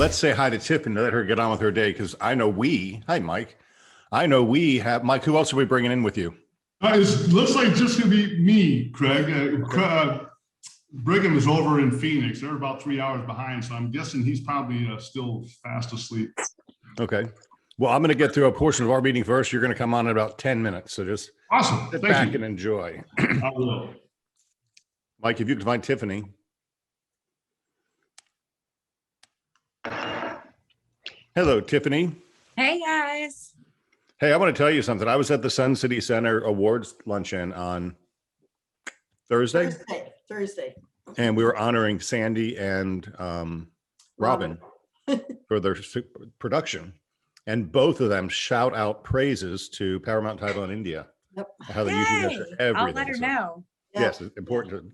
let's say hi to Tiffany, let her get on with her day, because I know hi, Mike. I know we have, Mike, who else are we bringing in with you? It looks like just going to be me, Craig. Brigham is over in Phoenix. They're about 3 hours behind, so I'm guessing he's probably still fast asleep. Okay. Well, I'm going to get through a portion of our meeting first. You're going to come on in about 10 minutes, so just awesome. Sit back and enjoy. I will. Mike, if you can find Tiffany. Hello, Tiffany. Hey, guys. Hey, I want to tell you something. I was at the Sun City Center Awards luncheon on Thursday. And we were honoring Sandy and Robin for their production. And both of them shout out praises to Paramount Title in India. Yep. How they usually measure everything. I'll let her know. Yes, it's important to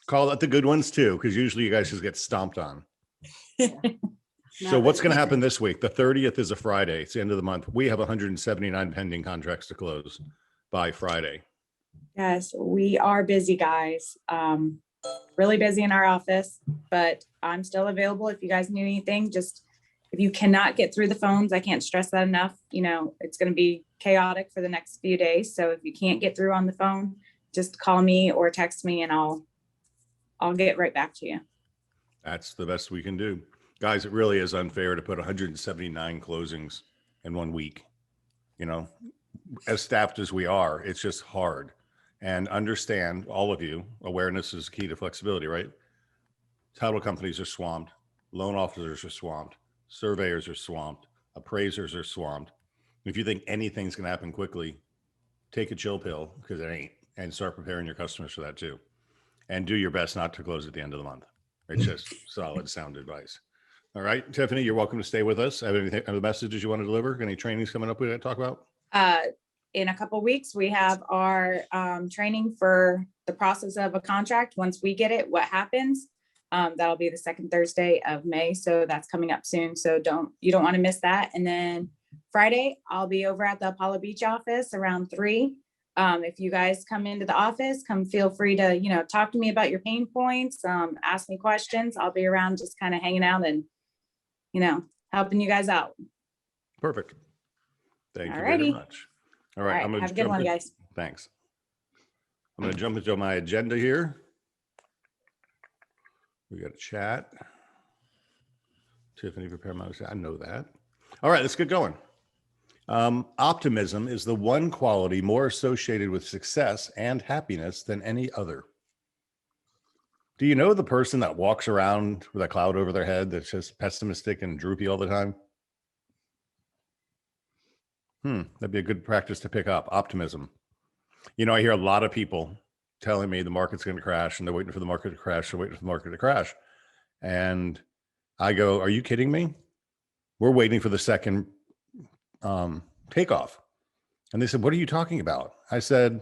call out the good ones too, because usually you guys just get stomped on. So what's going to happen this week? The 30th is a Friday. It's the end of the month. We have 179 pending contracts to close by Friday. Yes, we are busy, guys. Really busy in our office, but I'm still available if you guys need anything. Just if you cannot get through the phones, I can't stress that enough. You know, it's going to be chaotic for the next few days. So if you can't get through on the phone, just call me or text me and I'll get right back to you. That's the best we can do. Guys, it really is unfair to put 179 closings in 1 week. You know, as staffed as we are, it's just hard. And understand, all of you, awareness is key to flexibility, right? Title companies are swamped. Loan officers are swamped. Surveyors are swamped. Appraisers are swamped. If you think anything's going to happen quickly, take a chill pill, because it ain't, and start preparing your customers for that too. And do your best not to close at the end of the month. It's just solid, sound advice. All right, Tiffany, you're welcome to stay with us. Have anything, other messages you want to deliver? Any trainings coming up we got to talk about? In a couple of weeks, we have our training for the process of a contract. Once we get it, what happens? That'll be the second Thursday of May. So that's coming up soon. So you don't want to miss that. And then Friday, I'll be over at the Apollo Beach office around 3. If you guys come into the office, feel free to, talk to me about your pain points, ask me questions. I'll be around just kind of hanging out and, helping you guys out. Perfect. Thank you Alrighty. very much. All right. I'm gonna have a good one, guys. Thanks. I'm going to jump into my agenda here. We got a chat. Tiffany, prepare my, I know that. All right, let's get going. Optimism is the one quality more associated with success and happiness than any other. Do you know the person that walks around with a cloud over their head that's just pessimistic and droopy all the time? That'd be a good practice to pick up, optimism. I hear a lot of people telling me the market's going to crash and they're waiting for the market to crash. They're waiting for the market to crash. And I go, are you kidding me? We're waiting for the second takeoff. And they said, what are you talking about? I said,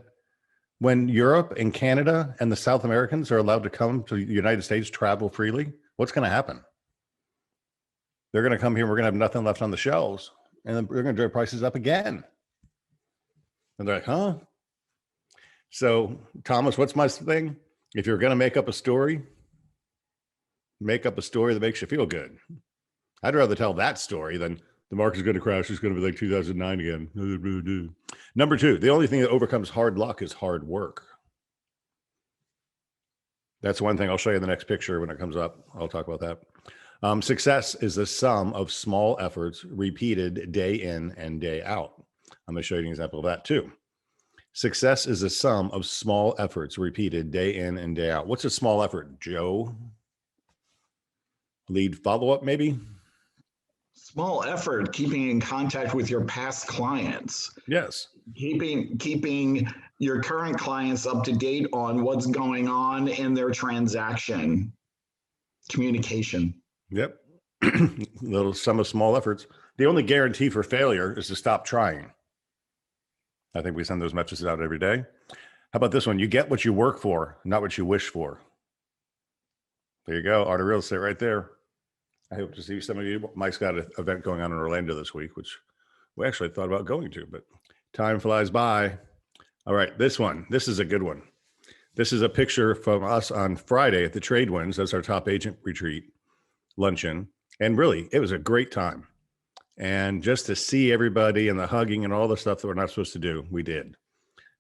when Europe and Canada and the South Americans are allowed to come to the United States, travel freely, what's going to happen? They're going to come here. We're going to have nothing left on the shelves. And then we're going to drive prices up again. And they're like, huh? So, Thomas, what's my thing? If you're going to make up a story that makes you feel good. I'd rather tell that story than the market's going to crash. It's going to be like 2009 again. Number 2, the only thing that overcomes hard luck is hard work. That's one thing. I'll show you the next picture when it comes up. I'll talk about that. Success is the sum of small efforts repeated day in and day out. I'm going to show you an example of that too. Success is the sum of small efforts repeated day in and day out. What's a small effort, Joe? Lead follow-up, maybe? Small effort, keeping in contact with your past clients. Yes. Keeping your current clients up to date on what's going on in their transaction. Communication. Yep. Little sum of small efforts. The only guarantee for failure is to stop trying. I think we send those messages out every day. How about this one? You get what you work for, not what you wish for. There you go. Art of Real Estate right there. I hope to see some of you. Mike's got an event going on in Orlando this week, which we actually thought about going to, but time flies by. All right, this one. This is a good one. This is a picture from us on Friday at the Trade Winds. That's our top agent retreat luncheon. And really, it was a great time. And just to see everybody and the hugging and all the stuff that we're not supposed to do, we did.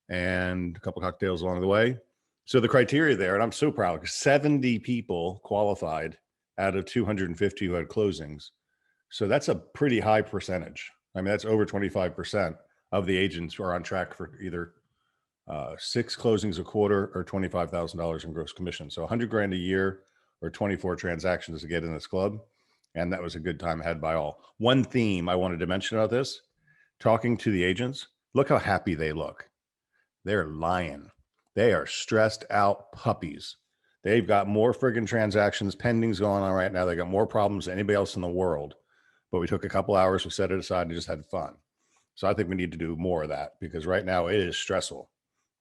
And a couple cocktails along the way. So the criteria there, and I'm so proud, 70 people qualified out of 250 who had closings. So that's a pretty high percentage. I mean, that's over 25% of the agents who are on track for either 6 closings a quarter or $25,000 in gross commission. So 100 grand a year or 24 transactions to get in this club. And that was a good time had by all. One theme I wanted to mention about this, talking to the agents, look how happy they look. They're lying. They are stressed out puppies. They've got more friggin' transactions pendings going on right now. They got more problems than anybody else in the world. But we took a couple hours, we set it aside and just had fun. So I think we need to do more of that because right now it is stressful,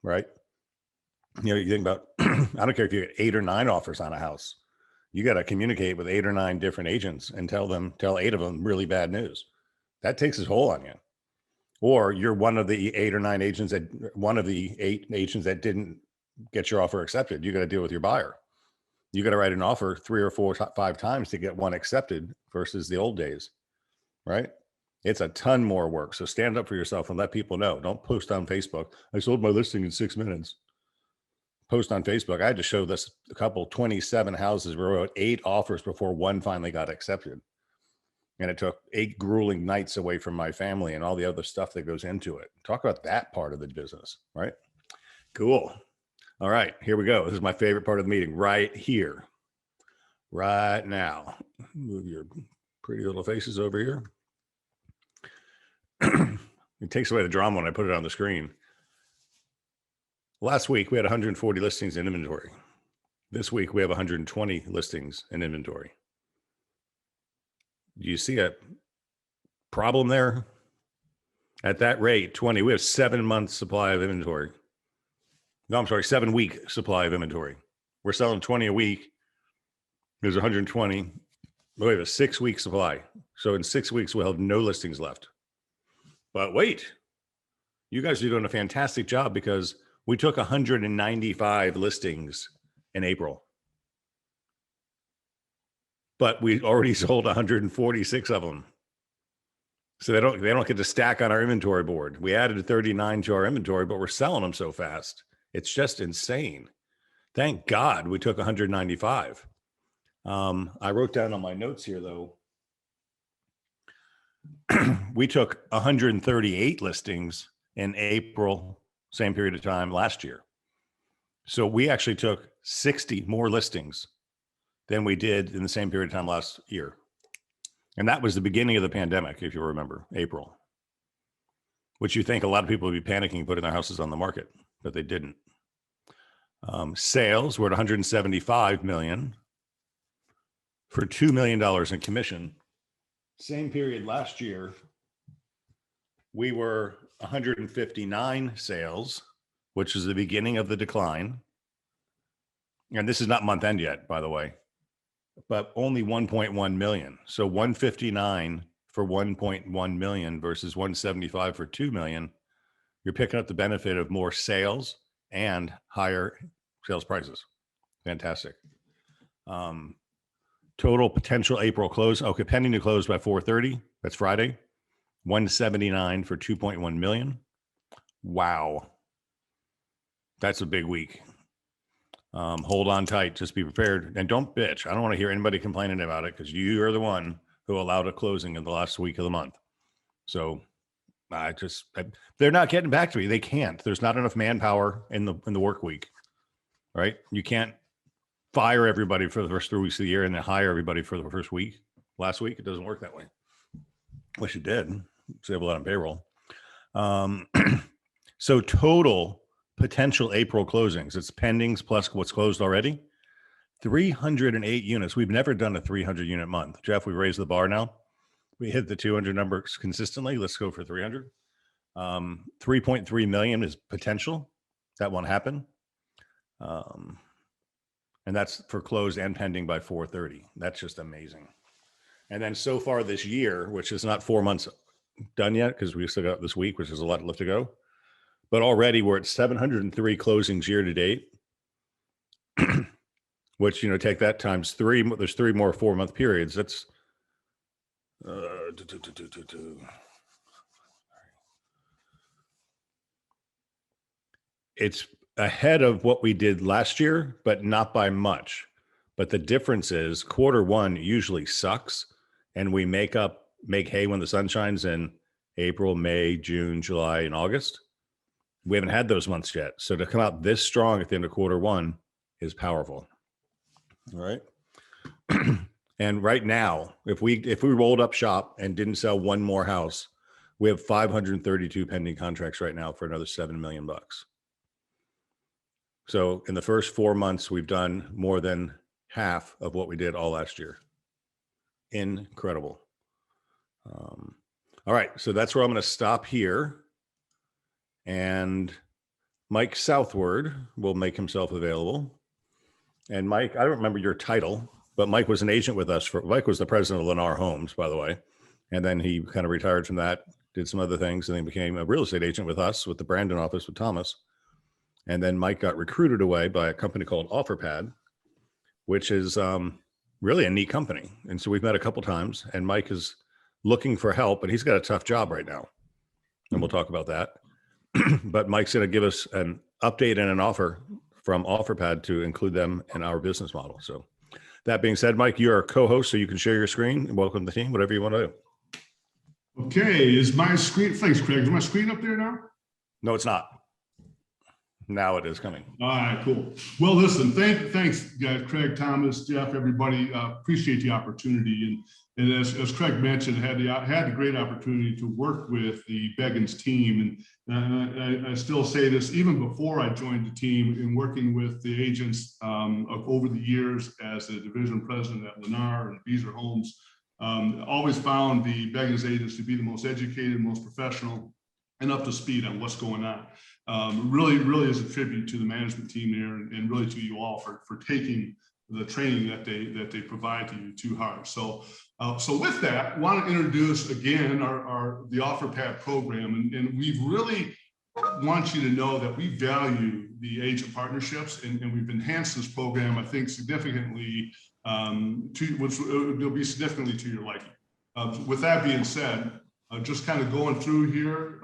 right? You know, you think about, I don't care if you get 8 or 9 offers on a house. You got to communicate with 8 or 9 different agents and tell 8 of them really bad news. That takes its toll on you. Or you're one of the 8 or 9 agents that didn't get your offer accepted. You got to deal with your buyer. You got to write an offer 3 or 4, 5 times to get one accepted versus the old days, right? It's a ton more work. So stand up for yourself and let people know. Don't post on Facebook. I sold my listing in 6 minutes. Post on Facebook. I had to show this a couple 27 houses where we wrote 8 offers before one finally got accepted. And it took 8 grueling nights away from my family and all the other stuff that goes into it. Talk about that part of the business, right? Cool. All right, here we go. This is my favorite part of the meeting right here, right now. Move your pretty little faces over here. It takes away the drama when I put it on the screen. Last week, we had 140 listings in inventory. This week, we have 120 listings in inventory. Do you see a problem there? At that rate, 20, we have 7 months supply of inventory. No, I'm sorry, 7-week supply of inventory. We're selling 20 a week. There's 120. We have a 6-week supply. So in 6 weeks, we'll have no listings left. But wait, you guys are doing a fantastic job because we took 195 listings in April. But we already sold 146 of them. So they don't get to stack on our inventory board. We added 39 to our inventory, but we're selling them so fast. It's just insane. Thank God we took 195. I wrote down on my notes here though, we took 138 listings in April, same period of time last year. So we actually took 60 more listings than we did in the same period of time last year. And that was the beginning of the pandemic, if you remember, April, which you think a lot of people would be panicking, putting their houses on the market, but they didn't. Sales were at 175 million for $2 million in commission. Same period last year, we were 159 sales, which is the beginning of the decline. And this is not month end yet, by the way, but only 1.1 million. So 159 for 1.1 million versus 175 for 2 million. You're picking up the benefit of more sales and higher sales prices. Fantastic. Total potential April close. Okay, pending to close by 4:30. That's Friday. 179 for 2.1 million. Wow. That's a big week. Hold on tight. Just be prepared. And don't bitch. I don't want to hear anybody complaining about it because you are the one who allowed a closing in the last week of the month. So they're not getting back to me. They can't. There's not enough manpower in the work week, right? You can't fire everybody for the first 3 weeks of the year and then hire everybody for the first week. Last week, it doesn't work that way. Wish it did. Save a lot on payroll. So total potential April closings, it's pendings plus what's closed already, 308 units. We've never done a 300 unit month. Jeff, we raised the bar now. We hit the 200 numbers consistently. Let's go for 300. 3.3 million is potential. That won't happen. And that's for closed and pending by 4:30. That's just amazing. And then so far this year, which is not 4 months done yet, because we still got this week, which is a lot left to go. But already we're at 703 closings year to date, which, take that times 3. There's 3 more 4-month periods. That's do, do, do, do, do, do. It's ahead of what we did last year, but not by much. But the difference is quarter one usually sucks, and we make hay when the sun shines in April, May, June, July, and August. We haven't had those months yet. So to come out this strong at the end of quarter one is powerful. All right. And right now, if we rolled up shop and didn't sell one more house, we have 532 pending contracts right now for another $7 million. So in the first 4 months, we've done more than half of what we did all last year. Incredible. All right, so that's where I'm going to stop here. And Mike Southward will make himself available. And Mike, I don't remember your title, but Mike was an agent with us. Mike was the president of Lennar Homes, by the way. And then he kind of retired from that, did some other things, and then became a real estate agent with us, with the Brandon office with Thomas. And then Mike got recruited away by a company called OfferPad, which is really a neat company. And so we've met a couple times, and Mike is looking for help, and he's got a tough job right now. And we'll talk about that. But Mike's going to give us an update and an offer from OfferPad to include them in our business model. So that being said, Mike, you're a co-host, so you can share your screen and welcome the team, whatever you want to do. Okay, is my screen, thanks, Craig. Is my screen up there now? No, it's not. Now it is coming. All right, cool. Well, listen, thanks, guys, Craig, Thomas, Jeff, everybody. Appreciate the opportunity. And as Craig mentioned, had the great opportunity to work with the Beggins team. And I still say this, even before I joined the team, in working with the agents over the years as a division president at Lennar and Beazer Homes, always found the Beggins agents to be the most educated, most professional, and up to speed on what's going on. Really is a tribute to the management team there, and really to you all for taking the training that they provide to you to heart. So with that, want to introduce again the OfferPad program, and we really want you to know that we value the agent partnerships, and we've enhanced this program, I think, significantly which will be significantly to your liking. With that being said, just kind of going through here,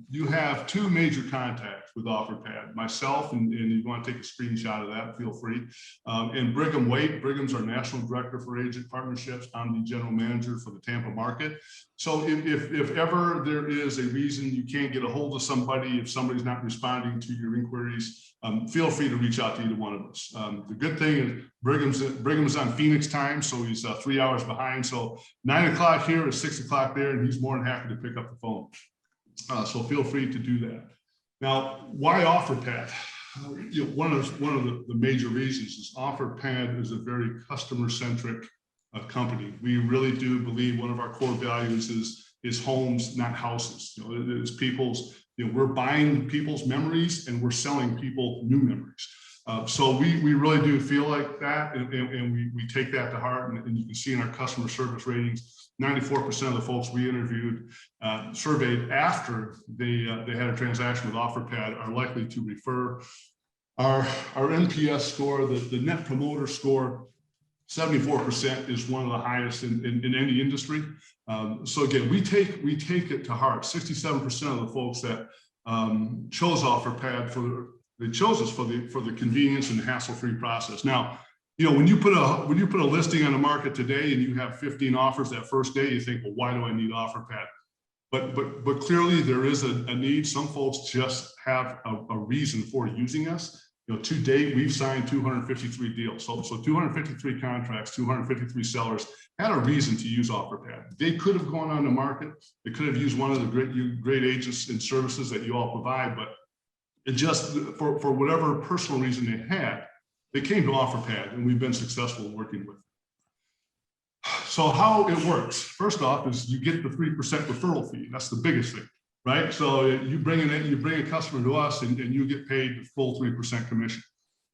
you have two major contacts with OfferPad, myself, and you want to take a screenshot of that, feel free, and Brigham Waite. Brigham's our National Director for Agent Partnerships. I'm the General Manager for the Tampa market. So if ever there is a reason you can't get a hold of somebody, if somebody's not responding to your inquiries, feel free to reach out to either one of us. The good thing is Brigham's on Phoenix time, so he's 3 hours behind. So 9 o'clock here is 6 o'clock there, and he's more than happy to pick up the phone. So feel free to do that. Now, why OfferPad? One of the major reasons is OfferPad is a very customer-centric company. We really do believe one of our core values is homes, not houses. It is people's. We're buying people's memories and we're selling people new memories. So we really do feel like that, and we take that to heart. And you can see in our customer service ratings, 94% of the folks we interviewed, surveyed after they had a transaction with OfferPad are likely to refer. Our NPS score, the Net Promoter Score, 74% is one of the highest in any industry. So again, we take it to heart. 67% of the folks that chose OfferPad they chose us for the convenience and the hassle-free process. Now, when you put a listing on the market today and you have 15 offers that first day, you think, well, why do I need OfferPad? But clearly there is a need. Some folks just have a reason for using us. To date, we've signed 253 deals. So 253 contracts, 253 sellers had a reason to use OfferPad. They could have gone on the market. They could have used one of the great agents and services that you all provide, but it just, for whatever personal reason they came to OfferPad, and we've been successful working with them. So how it works, first off, is you get the 3% referral fee. That's the biggest thing, right? So you bring a customer to us, and you get paid the full 3% commission.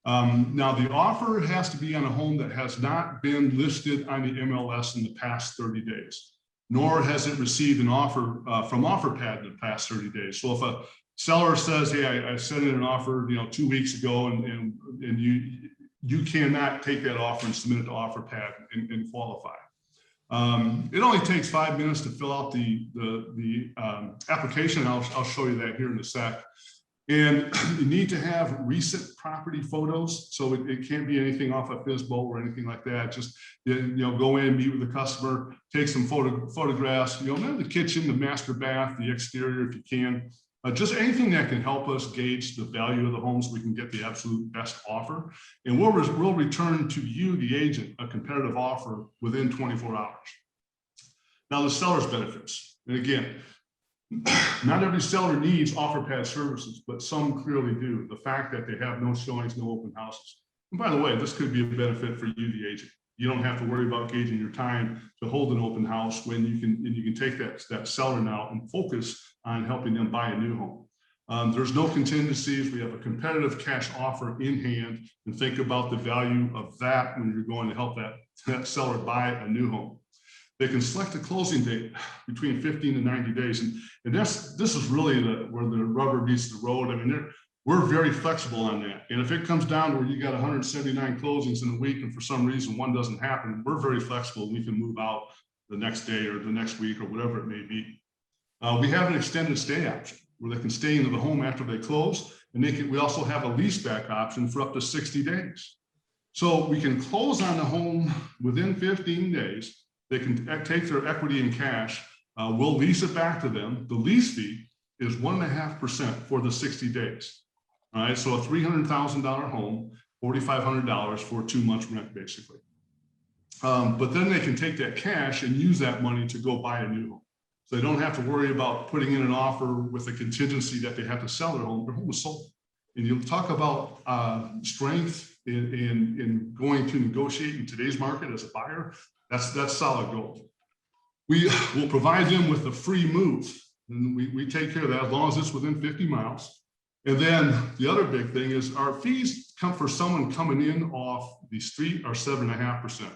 Now the offer has to be on a home that has not been listed on the MLS in the past 30 days, nor has it received an offer from OfferPad in the past 30 days. So if a seller says, hey, I sent in an offer 2 weeks ago, and you cannot take that offer and submit it to OfferPad and qualify. It only takes 5 minutes to fill out the application. I'll show you that here in a sec. And you need to have recent property photos. So it can't be anything off of FSBO or anything like that. Just, go in, meet with the customer, take some photographs, the kitchen, the master bath, the exterior, if you can. Just anything that can help us gauge the value of the home so we can get the absolute best offer. And we'll return to you, the agent, a competitive offer within 24 hours. Now, the seller's benefits. And again, not every seller needs OfferPad services, but some clearly do. The fact that they have no showings, no open houses. And by the way, this could be a benefit for you, the agent. You don't have to worry about gauging your time to hold an open house when you can take that seller now and focus on helping them buy a new home. There's no contingencies. We have a competitive cash offer in hand, and think about the value of that when you're going to help that seller buy a new home. They can select a closing date between 15 and 90 days. And this is really where the rubber meets the road. I mean, we're very flexible on that. And if it comes down to where you got 179 closings in a week and for some reason one doesn't happen, we're very flexible. We can move out the next day or the next week or whatever it may be. We have an extended stay option where they can stay into the home after they close. And we also have a lease back option for up to 60 days. So we can close on the home within 15 days. They can take their equity in cash. We'll lease it back to them. The lease fee is 1.5% for the 60 days. All right, so a $300,000 home, $4,500 for 2 months rent, basically. But then they can take that cash and use that money to go buy a new home. So they don't have to worry about putting in an offer with a contingency that they have to sell their home. Their home is sold. And you talk about strength in going to negotiate in today's market as a buyer. That's solid gold. We will provide them with a free move, and we take care of that as long as it's within 50 miles. And then the other big thing is our fees come for someone coming in off the street are 7.5%.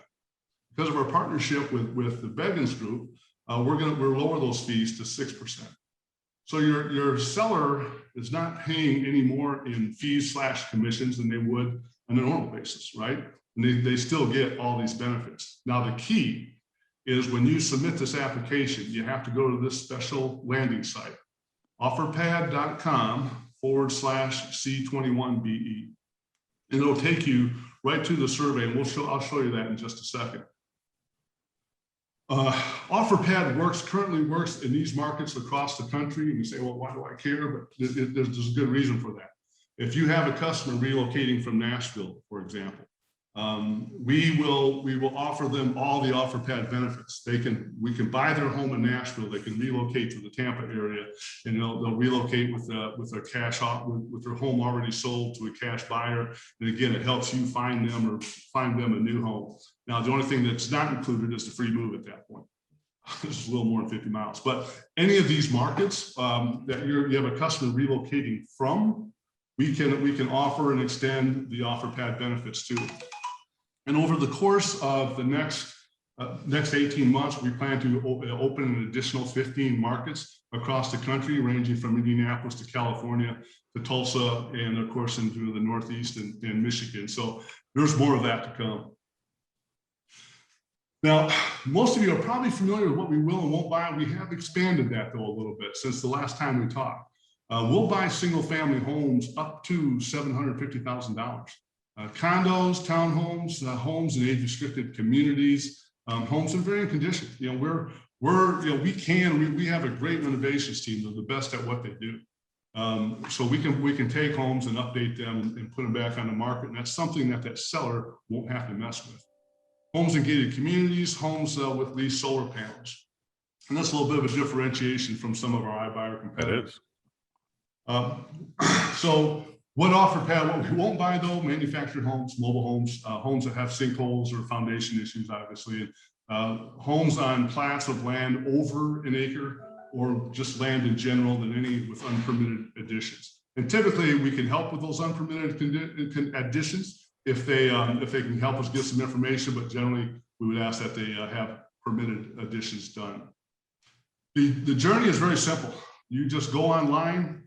Because of our partnership with the Beggins Group, we're lower those fees to 6%. So your seller is not paying any more in fees / commissions than they would on a normal basis, right? And they still get all these benefits. Now, the key is when you submit this application, you have to go to this special landing site, offerpad.com/C21BE. And it'll take you right to the survey, and I'll show you that in just a second. OfferPad currently works in these markets across the country. And you say, well, why do I care? But there's a good reason for that. If you have a customer relocating from Nashville, for example, we will offer them all the OfferPad benefits. We can buy their home in Nashville. They can relocate to the Tampa area, and they'll relocate with their cash with their home already sold to a cash buyer. And again, it helps you find them a new home. Now, the only thing that's not included is the free move at that point. This is a little more than 50 miles. But any of these markets that you have a customer relocating from, we can offer and extend the OfferPad benefits to. And over the course of the next 18 months, we plan to open an additional 15 markets across the country, ranging from Indianapolis to California to Tulsa, and of course into the Northeast and Michigan. So there's more of that to come. Now, most of you are probably familiar with what we will and won't buy. We have expanded that though a little bit since the last time we talked. We'll buy single family homes up to $750,000. Condos, townhomes, homes in age-restricted communities, homes in varying condition. We have a great renovations team. They're the best at what they do. So we can take homes and update them and put them back on the market. And that's something that seller won't have to mess with. Homes in gated communities, homes with leased solar panels. And that's a little bit of a differentiation from some of our iBuyer competitors. So what we won't buy though, manufactured homes, mobile homes, homes that have sinkholes or foundation issues, obviously, homes on plats of land over an acre or just land in general than any with unpermitted additions. And typically we can help with those unpermitted additions if they can help us get some information, but generally we would ask that they have permitted additions done. The journey is very simple. You just go online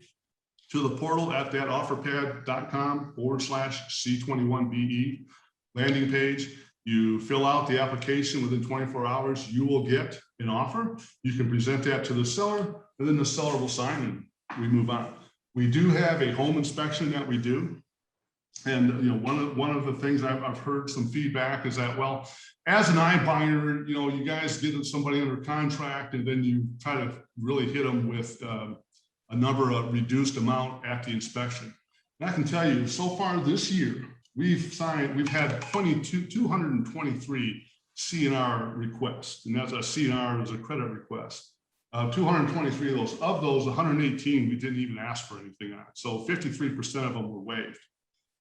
to the portal at that offerpad.com/C21BE landing page. You fill out the application within 24 hours, you will get an offer. You can present that to the seller, and then the seller will sign and we move on. We do have a home inspection that we do. And one of the things I've heard some feedback is that, well, as an iBuyer, you guys get somebody under contract and then you try to really hit them with a number of reduced amount at the inspection. And I can tell you, so far this year, we've had 223 CNR requests, and that's a CNR is a credit request. 223 of those 118 we didn't even ask for anything on. So 53% of them were waived.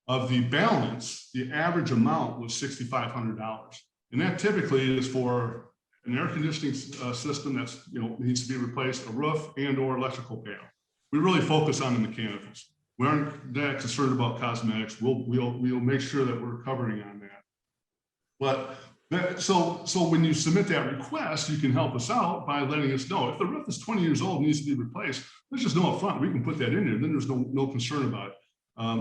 Of the balance, the average amount was $6,500, and that typically is for an air conditioning system that's needs to be replaced, a roof and/or electrical panel. We really focus on the mechanicals. We aren't that concerned about cosmetics. We'll make sure that we're covering on that. But so when you submit that request, you can help us out by letting us know if the roof is 20 years old and needs to be replaced. Let's just know up front. We can put that in there. Then there's no concern about it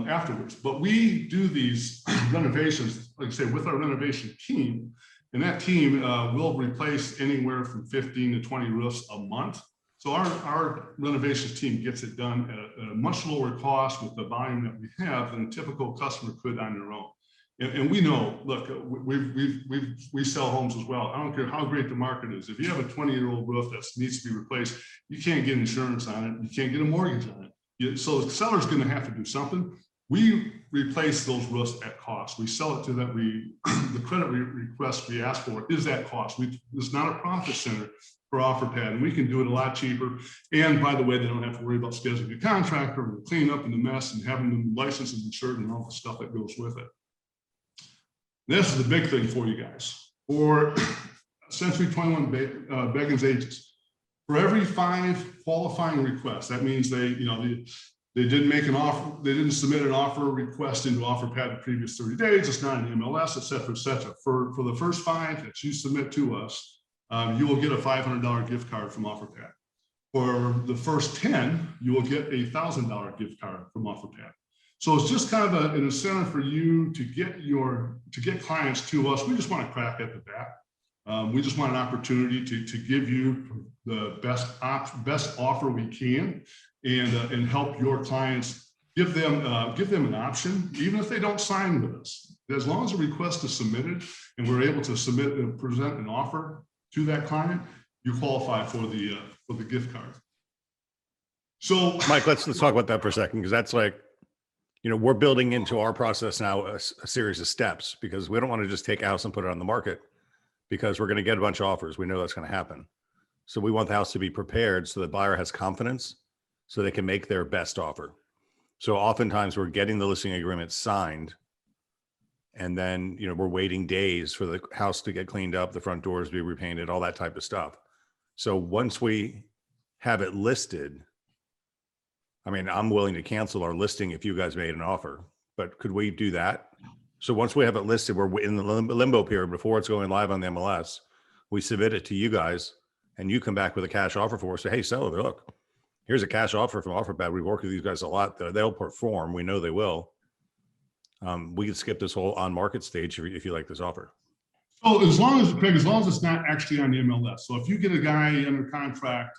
afterwards. But we do these renovations, like I say, with our renovation team, and that team will replace anywhere from 15 to 20 roofs a month. So our renovations team gets it done at a much lower cost with the volume that we have than a typical customer could on their own. And we know, look, we sell homes as well. I don't care how great the market is. If you have a 20-year-old roof that needs to be replaced, you can't get insurance on it. You can't get a mortgage on it. So the seller's going to have to do something. We replace those roofs at cost. We sell it to them. The credit request we ask for is that cost. It's not a profit center for OfferPad, and we can do it a lot cheaper. And by the way, they don't have to worry about scheduling a contractor or cleaning up in the mess and having them licensed and insured and all the stuff that goes with it. This is the big thing for you guys. For Century 21 Beggins agents, for every 5 qualifying requests, that means they didn't make an offer, they didn't submit an offer request into OfferPad the previous 30 days, it's not an MLS, et cetera, et cetera. For the first 5 that you submit to us, you will get a $500 gift card from OfferPad. For the first 10, you will get a $1,000 gift card from OfferPad. So it's just kind of an incentive for you to get clients to us. We just want to crack at the bat. We just want an opportunity to give you the best offer we can, and help your clients. Give them an option, even if they don't sign with us. As long as a request is submitted and we're able to submit and present an offer to that client, you qualify for the gift card. So, Mike, let's talk about that for a second, because that's like, we're building into our process now a series of steps, because we don't want to just take a house and put it on the market, because we're going to get a bunch of offers. We know that's going to happen. So we want the house to be prepared so the buyer has confidence so they can make their best offer. So oftentimes we're getting the listing agreement signed, and then, we're waiting days for the house to get cleaned up, the front doors to be repainted, all that type of stuff. So once we have it listed, I'm willing to cancel our listing if you guys made an offer, but could we do that? So once we have it listed, we're in the limbo period before it's going live on the MLS. We submit it to you guys, and you come back with a cash offer for us. Say, hey, seller, look, here's a cash offer from OfferPad. We've worked with these guys a lot. They'll perform. We know they will. We can skip this whole on-market stage if you like this offer. So as long as it's not actually on the MLS. So if you get a guy under contract,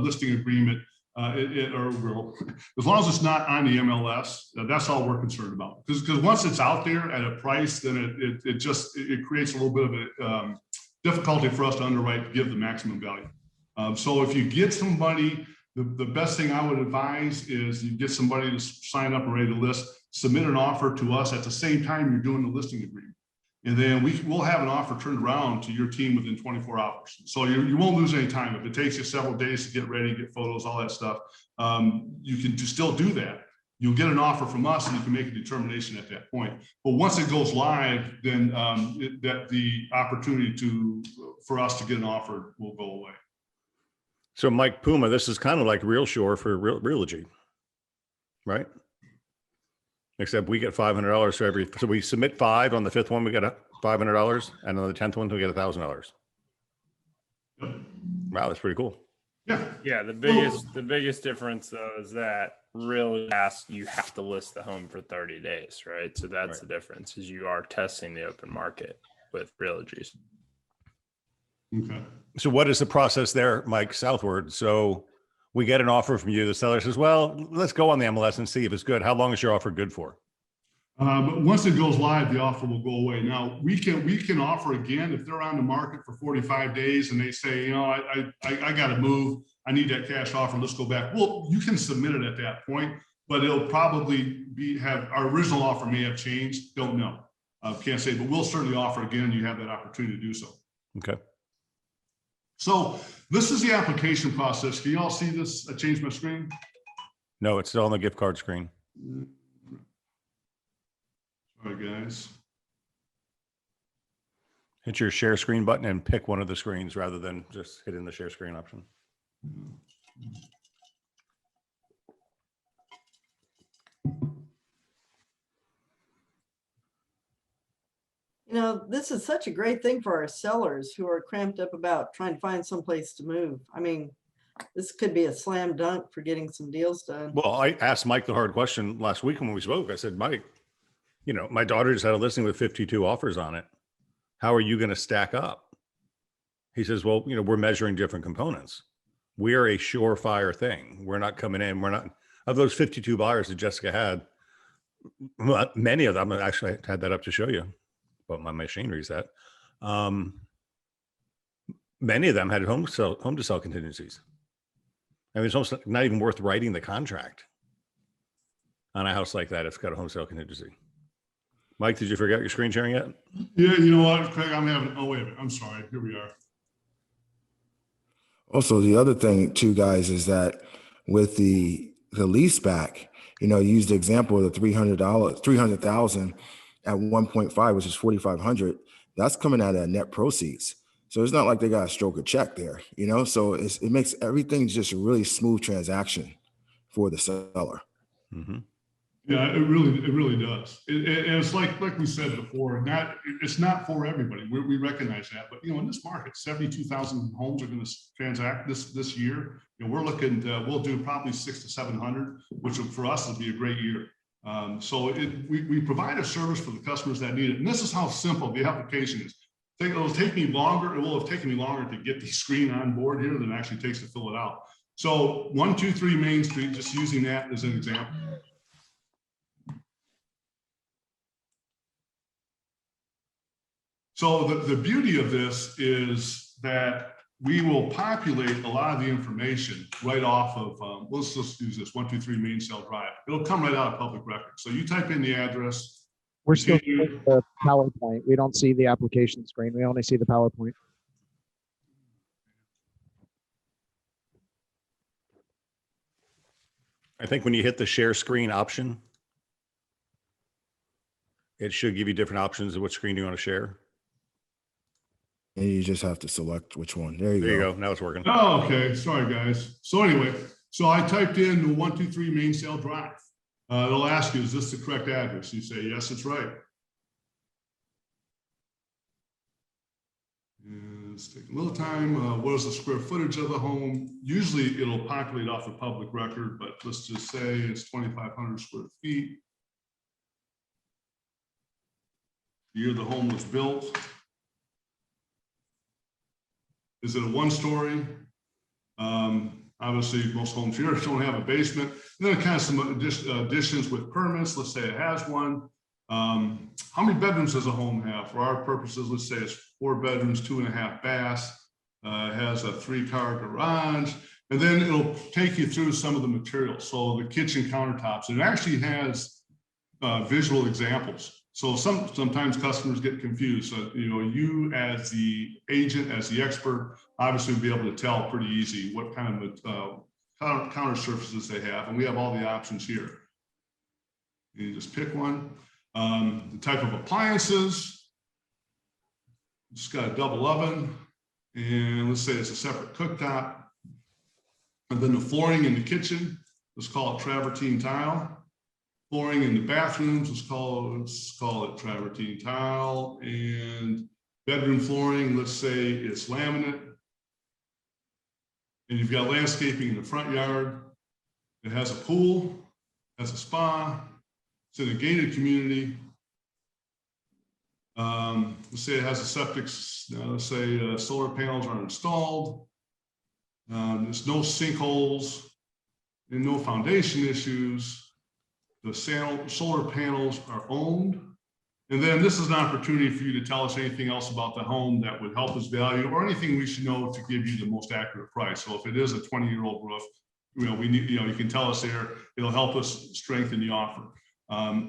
listing agreement, as long as it's not on the MLS, that's all we're concerned about. Because once it's out there at a price, then it creates a little bit of a difficulty for us to underwrite to give the maximum value. So if you get somebody, the best thing I would advise is you get somebody to sign up and ready to list, submit an offer to us at the same time you're doing the listing agreement. And then we'll have an offer turned around to your team within 24 hours. So you won't lose any time. If it takes you several days to get ready, get photos, all that stuff, you can still do that. You'll get an offer from us and you can make a determination at that point. But once it goes live, then the opportunity for us to get an offer will go away. So Mike Puma, this is kind of like RealSure for Realogy, right? Except we get $500 for every, so we submit 5 on the 5th one, we get $500, and on the 10th one, we get $1,000. Wow, that's pretty cool. Yeah. The biggest difference though is that really fast you have to list the home for 30 days, right? So that's the difference, is you are testing the open market. with Realogies. Okay. So what is the process there, Mike, southward? So we get an offer from you. The seller says, well, let's go on the MLS and see if it's good. How long is your offer good for? But once it goes live, the offer will go away. Now we can offer again if they're on the market for 45 days and they say, you know, I got to move. I need that cash offer. Let's go back. Well, you can submit it at that point, but it'll probably have our original offer may have changed. Don't know. Can't say, but we'll certainly offer again. You have that opportunity to do so. Okay. So this is the application process. Can you all see this? I changed my screen. No, it's still on the gift card screen. All right, guys. Hit your share screen button and pick one of the screens rather than just hitting the share screen option. You know, this is such a great thing for our sellers who are cramped up about trying to find some place to move. I mean, this could be a slam dunk for getting some deals done. Well, I asked Mike the hard question last week when we spoke. I said, Mike, you know, my daughter just had a listing with 52 offers on it. How are you going to stack up? He says, well, you know, we're measuring different components. We are a surefire thing. We're not coming in. We're not, of those 52 buyers that Jessica had, many of them, actually I had that up to show you, but my machinery's that. Many of them had home to sell contingencies. I mean, it's almost not even worth writing the contract on a house like that. It's got a home sale contingency. Mike, did you forget your screen sharing yet? Yeah, you know what, Craig, I'm having, oh, wait a minute. I'm sorry. Here we are. Also, the other thing too, guys, is that with the lease back, you know, use the example of the $300,000 at 1.5, which is 4,500. That's coming out of net proceeds. So it's not like they got to stroke a check there, you know. So it makes everything just a really smooth transaction for the seller. Mm-hmm. Yeah, it really does. And it's like we said before, it's not for everybody. We recognize that, but you know, in this market, 72,000 homes are going to transact this year. You know, we're looking, we'll do probably 600 to 700, which for us will be a great year. So we provide a service for the customers that need it, and this is how simple the application is. It'll take me longer. It will have taken me longer to get the screen on board here than it actually takes to fill it out. So 123 Main Street, just using that as an example. So the beauty of this is that we will populate a lot of the information right off of, let's just use this 123 Main Cell Drive. It'll come right out of public record. So you type in the address. We're still seeing the PowerPoint. We don't see the application screen. We only see the PowerPoint. I think when you hit the share screen option, it should give you different options of what screen you want to share. And you just have to select which one. There you There you go. go. Now it's working. Oh, okay. Sorry, guys. So anyway, so I typed in the 123 Main Cell Drive. It'll ask you, is this the correct address? You say, yes, it's right. And let's take a little time. What is the square footage of the home? Usually it'll populate off the public record, but let's just say it's 2,500 square feet. The year the home was built. Is it a one-story? Obviously, most homes here don't have a basement. And then kind of some additions with permits. Let's say it has one. How many bedrooms does a home have? For our purposes, let's say it's 4 bedrooms, 2.5 baths. It has a 3-car garage. And then it'll take you through some of the materials. So the kitchen countertops. It actually has visual examples. So sometimes customers get confused. So, you know, you as the agent, as the expert, obviously will be able to tell pretty easy what kind of counter surfaces they have. And we have all the options here. You just pick one. The type of appliances. It's got a double oven. And let's say it's a separate cooktop. And then the flooring in the kitchen, let's call it travertine tile. Flooring in the bathrooms, let's call it travertine tile. And bedroom flooring, let's say it's laminate. And you've got landscaping in the front yard. It has a pool, has a spa. It's in a gated community. Let's say it has a septic, let's say solar panels are installed. There's no sinkholes and no foundation issues. The solar panels are owned. And then this is an opportunity for you to tell us anything else about the home that would help us value or anything we should know to give you the most accurate price. So if it is a 20-year-old roof, we need, you can tell us there, it'll help us strengthen the offer.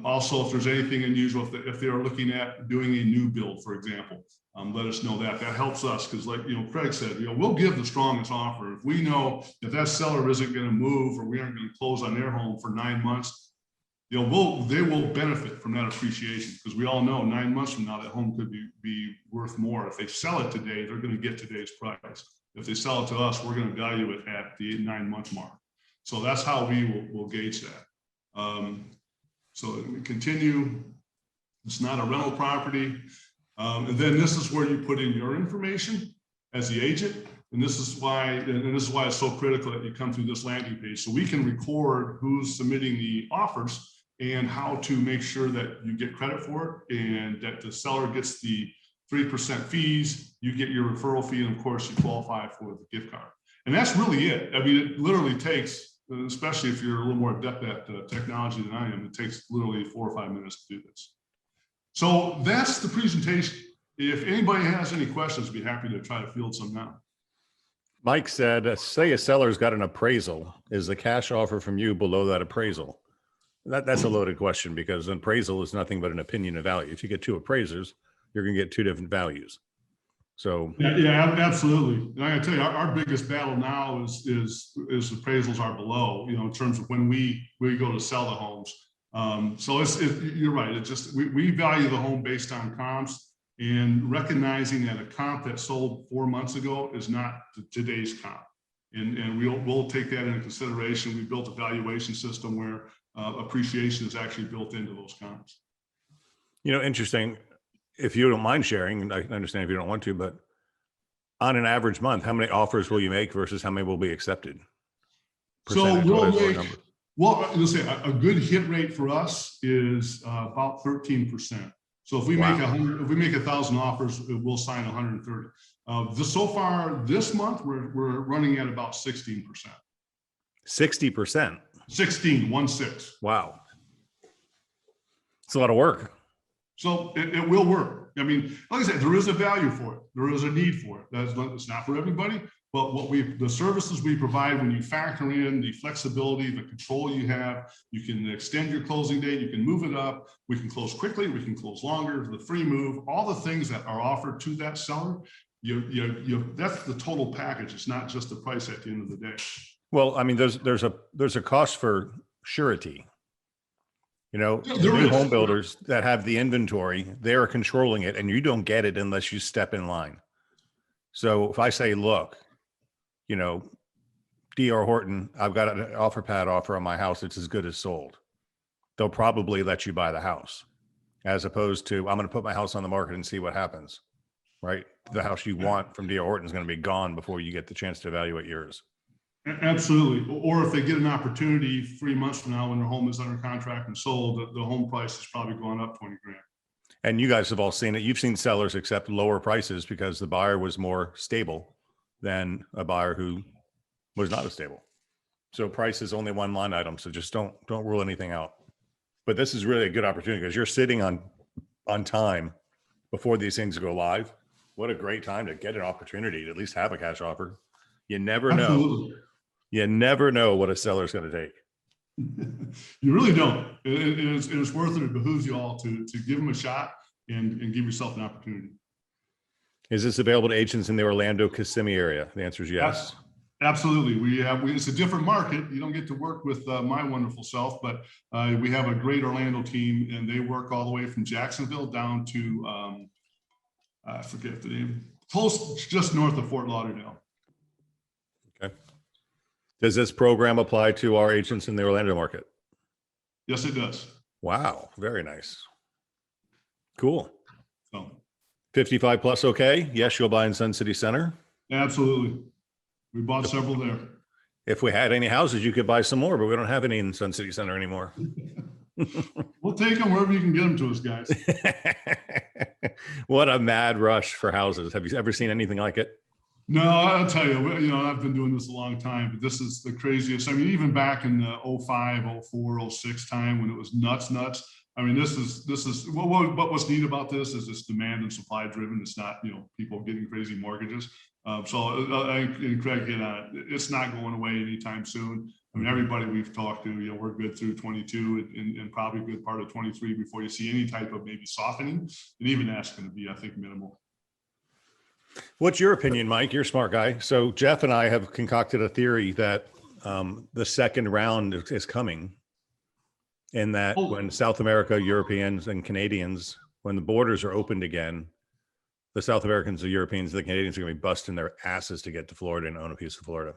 Also, if there's anything unusual, if they're looking at doing a new build, for example, let us know that. That helps us because, like Craig said, we'll give the strongest offer. If we know if that seller isn't going to move or we aren't going to close on their home for 9 months, they will benefit from that appreciation because we all know 9 months from now that home could be worth more. If they sell it today, they're going to get today's price. If they sell it to us, we're going to value it at the 9-month mark. So that's how we will gauge that. So we continue. It's not a rental property. And then this is where you put in your information as the agent. And this is why it's so critical that you come through this landing page. So we can record who's submitting the offers and how to make sure that you get credit for it and that the seller gets the 3% fees, you get your referral fee, and of course you qualify for the gift card. And that's really it. I mean, it literally takes, especially if you're a little more adept at technology than I am, it takes literally 4 or 5 minutes to do this. So that's the presentation. If anybody has any questions, I'd be happy to try to field some now. Mike said, say a seller's got an appraisal. Is the cash offer from you below that appraisal? That's a loaded question because an appraisal is nothing but an opinion of value. If you get 2 appraisers, you're going to get 2 different values. So yeah, absolutely. And I gotta tell you, our biggest battle now is appraisals are below, in terms of when we go to sell the homes. So you're right. It's just we value the home based on comps and recognizing that a comp that sold 4 months ago is not today's comp. And we'll take that into consideration. We built a valuation system where appreciation is actually built into those comps. Interesting. If you don't mind sharing, and I understand if you don't want to, but on an average month, how many offers will you make versus how many will be accepted? So let's say a good hit rate for us is about 13%. So if we make 1,000 offers, we'll sign 130. So far this month, we're running at about 16%. 60%. 16. Wow. It's a lot of work. So it will work. I mean, like I said, there is a value for it. There is a need for it. It's not for everybody, but the services we provide, when you factor in the flexibility, the control you have, you can extend your closing date, you can move it up, we can close quickly, we can close longer, the free move, all the things that are offered to that seller, that's the total package. It's not just the price at the end of the day. Well, I mean, there's a cost for surety. The home builders that have the inventory, they're controlling it, and you don't get it unless you step in line. So if I say, look, D.R. Horton, I've got an OfferPad offer on my house. It's as good as sold. They'll probably let you buy the house, as opposed to I'm going to put my house on the market and see what happens, right? The house you want from D.R. Horton is going to be gone before you get the chance to evaluate yours. Absolutely. Or if they get an opportunity 3 months from now when their home is under contract and sold, the home price is probably going up 20 grand. And you guys have all seen it. You've seen sellers accept lower prices because the buyer was more stable than a buyer who was not as stable. So price is only one line item. So just don't rule anything out. But this is really a good opportunity because you're sitting on time before these things go live. What a great time to get an opportunity to at least have a cash offer. You never know. You never know what a seller's going to take. You really don't. It's worth it. It behooves you all to give them a shot and give yourself an opportunity. Is this available to agents in the Orlando, Kissimmee area? The answer is yes. Absolutely. It's a different market. You don't get to work with my wonderful self, but we have a great Orlando team, and they work all the way from Jacksonville down to, I forget the name, close, just north of Fort Lauderdale. Okay. Does this program apply to our agents in the Orlando market? Yes, it does. Wow. Very nice. Cool. So, 55 plus. Okay. Yes. You'll buy in Sun City Center. Absolutely. We bought several there. If we had any houses, you could buy some more, but we don't have any in Sun City Center anymore. We'll take them wherever you can get them to us, guys. What a mad rush for houses. Have you ever seen anything like it? No, I'll tell you, I've been doing this a long time, but this is the craziest. I mean, even back in the 05, 04, 06 time when it was nuts. I mean, this is what was neat about this is it's demand and supply driven. It's not, people getting crazy mortgages. And Craig hit on it. It's not going away anytime soon. I mean, everybody we've talked to, we're good through 22 and probably a good part of 23 before you see any type of maybe softening. And even that's going to be, I think, minimal. What's your opinion, Mike? You're a smart guy. So Jeff and I have concocted a theory that the second round is coming, and that when South America, Europeans, and Canadians, when the borders are opened again, the South Americans, the Europeans, the Canadians are going to be busting their asses to get to Florida and own a piece of Florida.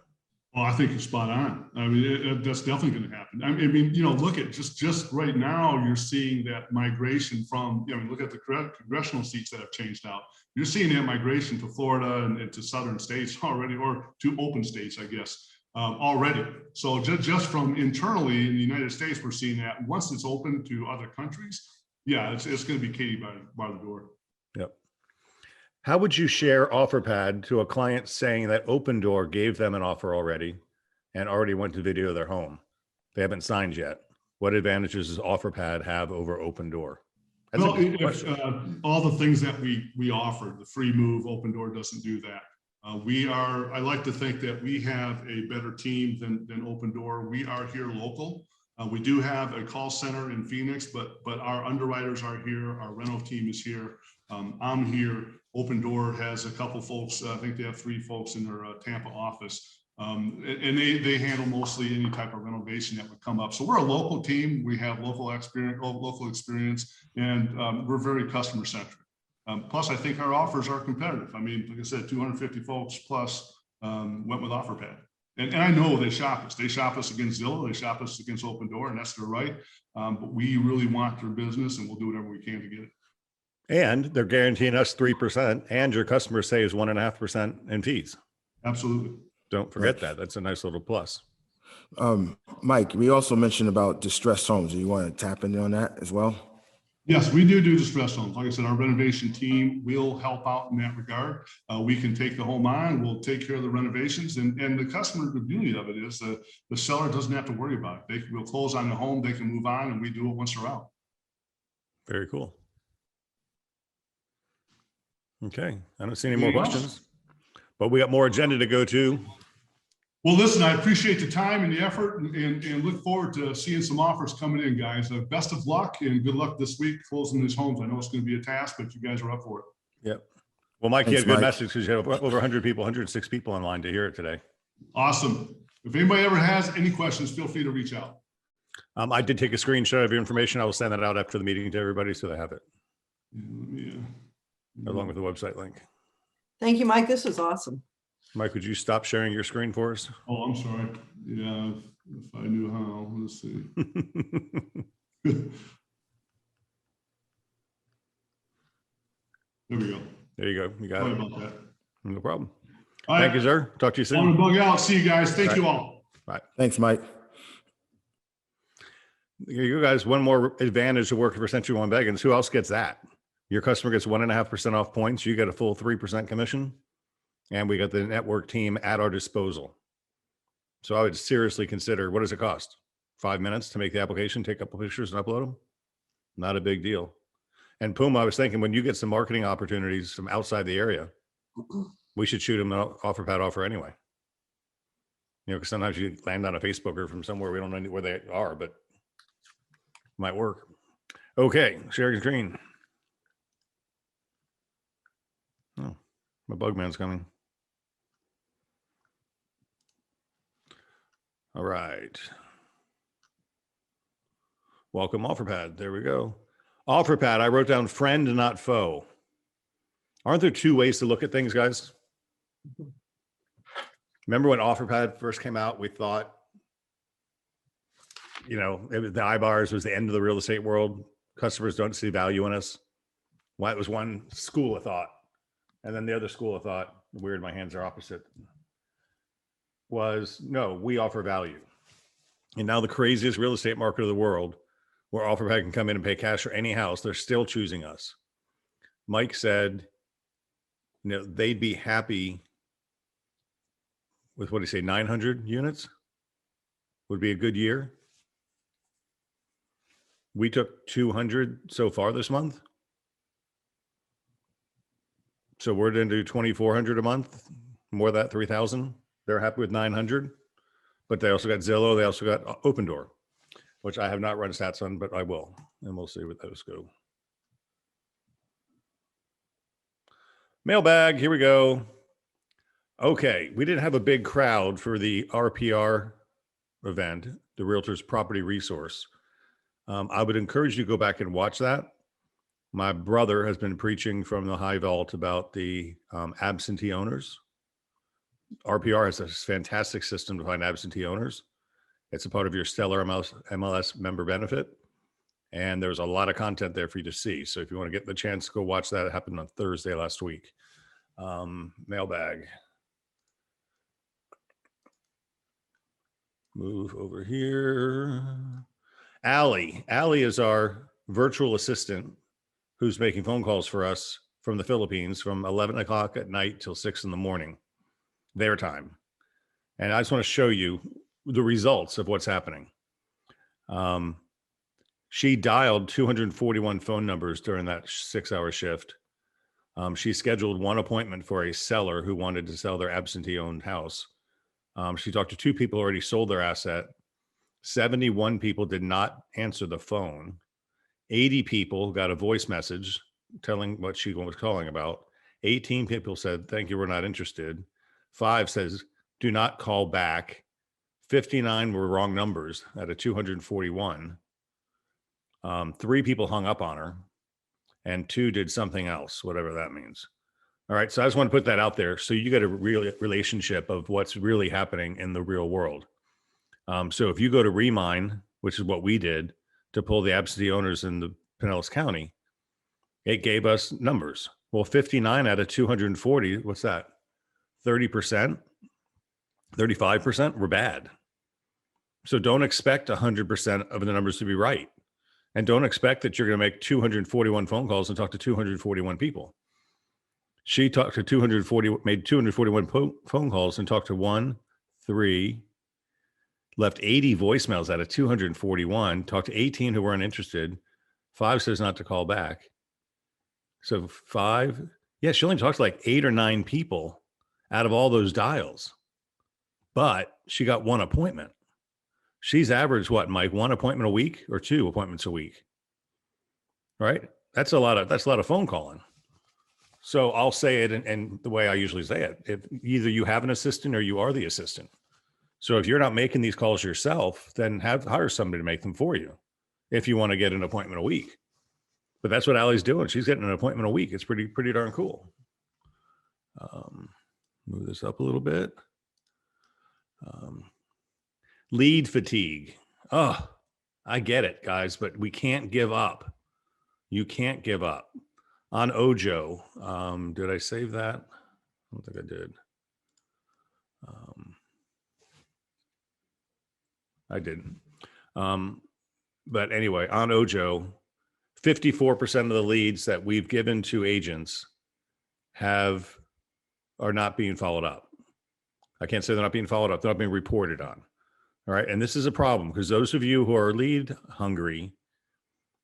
Well, I think you're spot on. I mean, that's definitely going to happen. I mean, look at just right now, you're seeing that migration from, look at the congressional seats that have changed out. You're seeing that migration to Florida and to southern states already, or to open states, I guess, already. So just from internally in the United States, we're seeing that once it's open to other countries, yeah, it's going to be Katie by the door. Yep. How would you share OfferPad to a client saying that Open Door gave them an offer already and already went to video their home? They haven't signed yet. What advantages does OfferPad have over Open Door? That's all the things that we offer, the free move, Open Door doesn't do that. I like to think that we have a better team than Open Door. We are here local. We do have a call center in Phoenix, but our underwriters are here. Our rental team is here. I'm here. Open Door has a couple folks. I think they have 3 folks in their Tampa office. And they handle mostly any type of renovation that would come up. So we're a local team. We have local experience, and we're very customer centric. Plus, I think our offers are competitive. I mean, like I said, 250 folks plus went with OfferPad. And I know they shop us. They shop us against Zillow. They shop us against Open Door, and that's their right. But we really want their business, and we'll do whatever we can to get it. And they're guaranteeing us 3%, and your customers saves 1.5% in fees. Absolutely. Don't forget that. That's a nice little plus. Mike, we also mentioned about distressed homes. Do you want to tap into on that as well? Yes, we do distressed homes. Like I said, our renovation team will help out in that regard. We can take the home on, we'll take care of the renovations, and the customer, the beauty of it is the seller doesn't have to worry about it. We'll close on the home, they can move on, and we do it once they're out. Very cool. Okay, I don't see any more questions, but we got more agenda to go to. Well, listen, I appreciate the time and the effort and look forward to seeing some offers coming in, guys. Best of luck and good luck this week closing these homes. I know it's going to be a task, but you guys are up for it. Yep. Well, Mike, Thanks, you had a good Mike. message because you had over 100 people, 106 people online to hear it today. Awesome. If anybody ever has any questions, feel free to reach out. I did take a screenshot of your information. I will send that out after the meeting to everybody so they have it, along with the website link. Thank you, Mike. This was awesome. Mike, would you stop sharing your screen for us? Oh, I'm sorry. Yeah, if I knew how. Let's see. There we go. There you go. You got Sorry it. about that. No problem. All right. Thank you, sir. Talk to you I'm soon. gonna bug out. See you guys. Thank All you right. all. Bye. Thanks, Mike. You guys, one more advantage of working for Century One Beggins. Who else gets that? Your customer gets 1.5% off points. You get a full 3% commission. And we got the network team at our disposal. So I would seriously consider, what does it cost? 5 minutes to make the application, take a couple pictures and upload them? Not a big deal. And Puma, I was thinking when you get some marketing opportunities from outside the area, we should shoot them an OfferPad offer anyway. Because sometimes you land on a Facebooker from somewhere we don't know where they are, but might work. Okay, sharing screen. Oh, my bug man's coming. All right. Welcome, OfferPad. There we go. OfferPad, I wrote down friend, not foe. Aren't there 2 ways to look at things, guys? Remember when OfferPad first came out, we thought, the iBuyers was the end of the real estate world. Customers don't see value in us. Well, it was one school of thought. And then the other school of thought, weird, my hands are opposite, was no, we offer value. And now the craziest real estate market of the world, where OfferPad can come in and pay cash for any house, they're still choosing us. Mike said, they'd be happy with, what do you say, 900 units would be a good year. We took 200 so far this month. So we're going to do 2,400 a month, more of that 3,000. They're happy with 900, but they also got Zillow. They also got Open Door, which I have not run stats on, but I will, and we'll see what those go. Mailbag, here we go. Okay, we didn't have a big crowd for the RPR event, the Realtors Property Resource. I would encourage you to go back and watch that. My brother has been preaching from the high vault about the absentee owners. RPR has a fantastic system to find absentee owners. It's a part of your stellar MLS member benefit. And there's a lot of content there for you to see. So if you want to get the chance, go watch that. It happened on Thursday last week. Mailbag. Move over here. Allie is our virtual assistant who's making phone calls for us from the Philippines from 11 o'clock at night till 6 in the morning, their time. And I just want to show you the results of what's happening. She dialed 241 phone numbers during that 6-hour shift. She scheduled one appointment for a seller who wanted to sell their absentee owned house. She talked to 2 people who already sold their asset. 71 people did not answer the phone. 80 people got a voice message telling what she was calling about. 18 people said, "Thank you, we're not interested." 5 says, "Do not call back." 59 were wrong numbers out of 241. 3 people hung up on her, and 2 did something else, whatever that means. All right, so I just want to put that out there so you get a real relationship of what's really happening in the real world. So if you go to Remine, which is what we did to pull the absentee owners in the Pinellas County, it gave us numbers. Well, 59 out of 240, what's that? 30%, 35% were bad. So don't expect 100% of the numbers to be right. And don't expect that you're going to make 241 phone calls and talk to 241 people. She talked to made 241 phone calls and talked to 1, 3, left 80 voicemails out of 241, talked to 18 who weren't interested. 5 says not to call back. So 5, yeah, she only talked to like 8 or 9 people out of all those dials, but she got 1 appointment. She's averaged what, Mike, 1 appointment a week or 2 appointments a week, right? That's a lot of phone calling. So I'll say it in the way I usually say it. If either you have an assistant or you are the assistant. So if you're not making these calls yourself, then hire somebody to make them for you if you want to get an appointment a week. But that's what Allie's doing. She's getting an appointment a week. It's pretty darn cool. Move this up a little bit. Lead fatigue. Oh, I get it, guys, but we can't give up. You can't give up. On Ojo, did I save that? I don't think I did. I didn't. But anyway, on Ojo, 54% of the leads that we've given to agents are not being followed up. I can't say they're not being followed up. They're not being reported on. All right. And this is a problem because those of you who are lead hungry,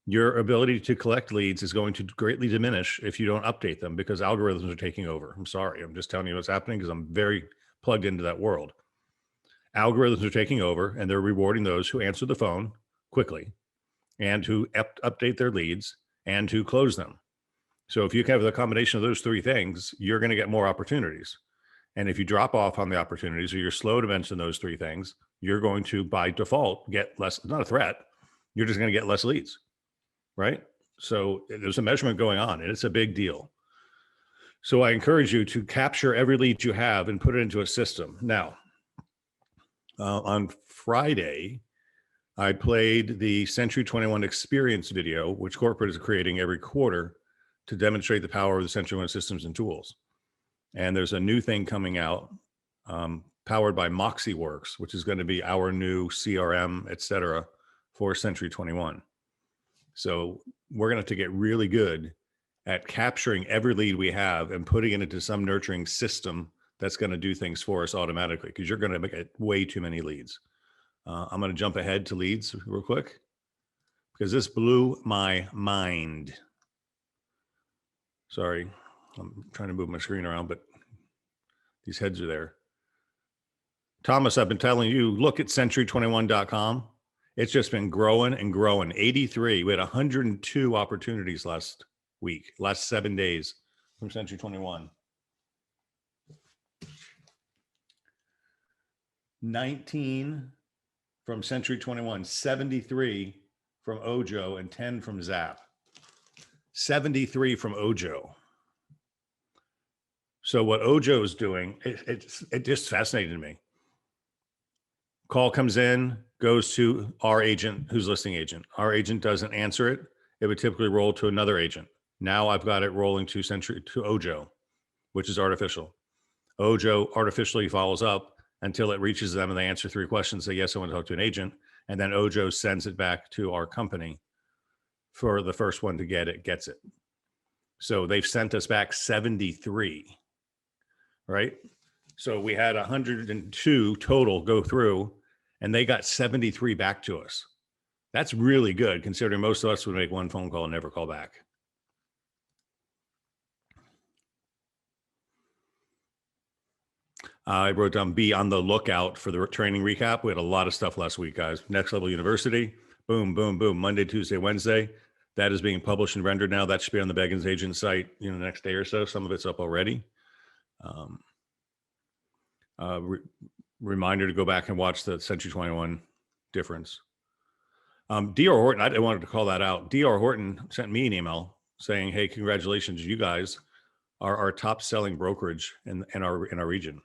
your ability to collect leads is going to greatly diminish if you don't update them because algorithms are taking over. I'm sorry. I'm just telling you what's happening because I'm very plugged into that world. Algorithms are taking over and they're rewarding those who answer the phone quickly and who update their leads and who close them. So if you have the combination of those 3 things, you're going to get more opportunities. And if you drop off on the opportunities or you're slow to mention those 3 things, you're going to, by default, get less, not a threat. You're just going to get less leads, right? So there's a measurement going on and it's a big deal. So I encourage you to capture every lead you have and put it into a system. Now, on Friday, I played the Century 21 experience video, which corporate is creating every quarter to demonstrate the power of the Century 21 systems and tools. And there's a new thing coming out powered by MoxieWorks, which is going to be our new CRM, et cetera, for Century 21. So we're going to have to get really good at capturing every lead we have and putting it into some nurturing system that's going to do things for us automatically, because you're going to get way too many leads. I'm going to jump ahead to leads real quick because this blew my mind. Sorry, I'm trying to move my screen around, but these heads are there. Thomas, I've been telling you, look at century21.com. It's just been growing and growing. 83. We had 102 opportunities last week, last 7 days from Century 21. 19 from Century 21, 73 from Ojo, and 10 from Zap. 73 from Ojo. So what Ojo is doing, it just fascinated me. Call comes in, goes to our agent, who's listing agent. Our agent doesn't answer it. It would typically roll to another agent. Now I've got it rolling to Ojo, which is artificial. Ojo artificially follows up until it reaches them and they answer 3 questions, say, yes, I want to talk to an agent. And then Ojo sends it back to our company for the first one to get it, gets it. So they've sent us back 73, right? So we had 102 total go through and they got 73 back to us. That's really good considering most of us would make one phone call and never call back. I wrote down be on the lookout for the training recap. We had a lot of stuff last week, guys. Next Level University, boom, boom, boom. Monday, Tuesday, Wednesday. That is being published and rendered now. That should be on the Beggins agent site, the next day or so. Some of it's up already. Reminder to go back and watch the Century 21 difference. D.R. Horton, I wanted to call that out. D.R. Horton sent me an email saying, hey, congratulations, you guys are our top selling brokerage in our region.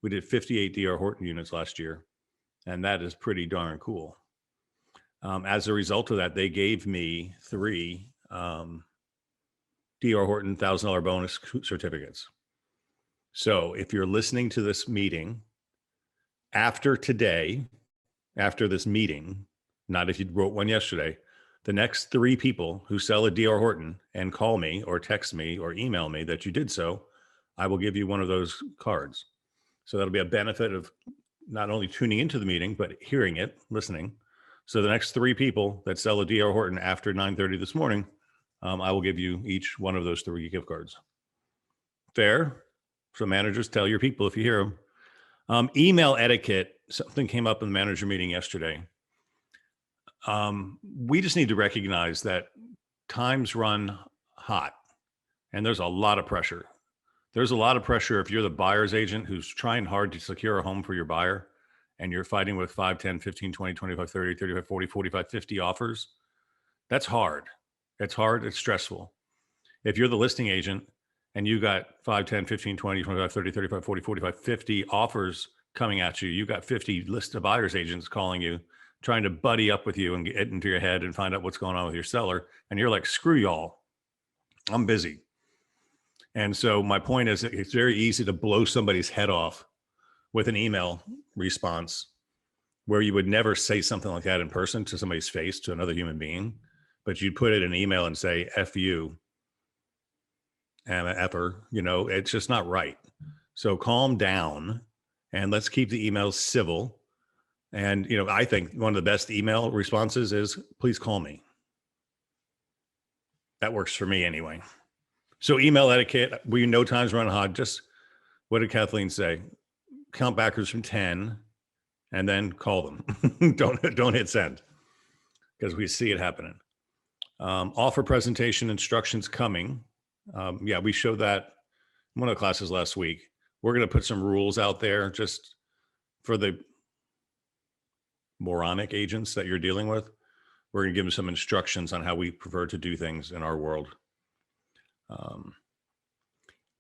We did 58 D.R. Horton units last year, and that is pretty darn cool. As a result of that, they gave me 3 D.R. Horton $1,000 bonus certificates. So if you're listening to this meeting after today, after this meeting, not if you wrote one yesterday, the next 3 people who sell a D.R. Horton and call me or text me or email me that you did so, I will give you one of those cards. So that'll be a benefit of not only tuning into the meeting, but hearing it, listening. So the next 3 people that sell a D.R. Horton after 9:30 this morning, I will give you each one of those 3 gift cards. Fair? So managers, tell your people if you hear them. Email etiquette, something came up in the manager meeting yesterday. We just need to recognize that times run hot and there's a lot of pressure. There's a lot of pressure if you're the buyer's agent who's trying hard to secure a home for your buyer and you're fighting with 5, 10, 15, 20, 25, 30, 35, 40, 45, 50 offers. That's hard. It's hard. It's stressful. If you're the listing agent and you got 5, 10, 15, 20, 25, 30, 35, 40, 45, 50 offers coming at you, you got 50 list of buyer's agents calling you, trying to buddy up with you and get into your head and find out what's going on with your seller. And you're like, screw y'all, I'm busy. And so my point is that it's very easy to blow somebody's head off with an email response where you would never say something like that in person to somebody's face, to another human being, but you'd put it in an email and say, F you and effer, it's just not right. So calm down and let's keep the emails civil. And, I think one of the best email responses is, please call me. That works for me anyway. So email etiquette, we know times run hot. Just what did Kathleen say? Count backwards from 10 and then call them. Don't hit send because we see it happening. Offer presentation instructions coming. Yeah, we showed that in one of the classes last week. We're going to put some rules out there just for the moronic agents that you're dealing with. We're going to give them some instructions on how we prefer to do things in our world.